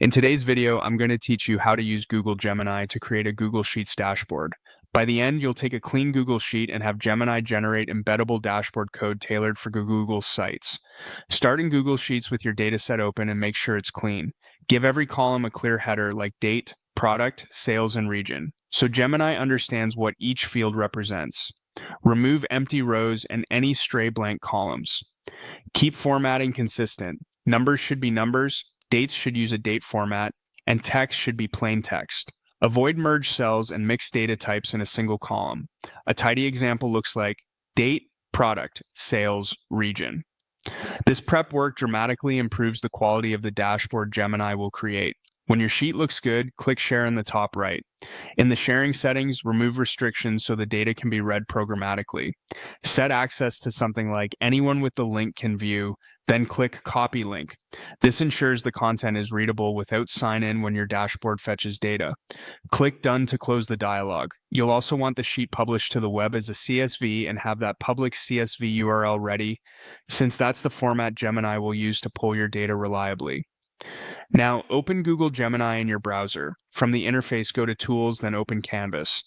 In today's video, I'm going to teach you how to use Google Gemini to create a Google Sheets dashboard. By the end, you'll take a clean Google Sheet and have Gemini generate embeddable dashboard code tailored for Google Sites. Start in Google Sheets with your dataset open and make sure it's clean. Give every column a clear header like date, product, sales, and region, so Gemini understands what each field represents. Remove empty rows and any stray blank columns. Keep formatting consistent. Numbers should be numbers, dates should use a date format, and text should be plain text. Avoid merged cells and mixed data types in a single column. A tidy example looks like date, product, sales, region. This prep work dramatically improves the quality of the dashboard Gemini will create. When your sheet looks good, click Share in the top right. In the sharing settings, remove restrictions so the data can be read programmatically. Set access to something like anyone with the link can view, then click Copy Link. This ensures the content is readable without sign-in when your dashboard fetches data. Click Done to close the dialog. You'll also want the sheet published to the web as a CSV and have that public CSV URL ready, since that's the format Gemini will use to pull your data reliably. Now, open Google Gemini in your browser. From the interface, go to Tools, then open Canvas.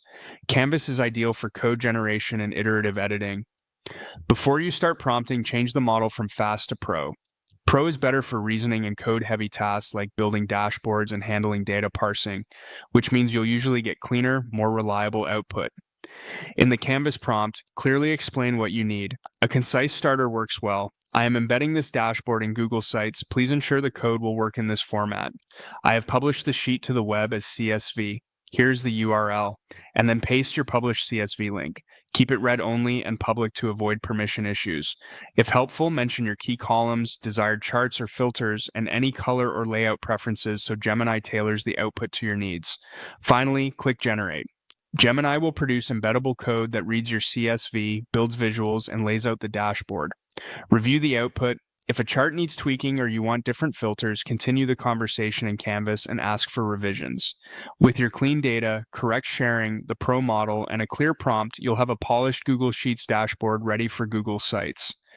Canvas is ideal for code generation and iterative editing. Before you start prompting, change the model from Fast to Pro. Pro is better for reasoning and code-heavy tasks like building dashboards and handling data parsing, which means you'll usually get cleaner, more reliable output. In the Canvas prompt, clearly explain what you need. A concise starter works well. I am embedding this dashboard in Google Sites. Please ensure the code will work in this format. I have published the sheet to the web as CSV. Here's the URL, and then paste your published CSV link. Keep it read only and public to avoid permission issues. If helpful, mention your key columns, desired charts or filters, and any color or layout preferences so Gemini tailors the output to your needs. Finally, click Generate. Gemini will produce embeddable code that reads your CSV, builds visuals, and lays out the dashboard. Review the output. If a chart needs tweaking or you want different filters, continue the conversation in Canvas and ask for revisions. With your clean data, correct sharing, the Pro model, and a clear prompt, you'll have a polished Google Sheets dashboard ready for Google Sites.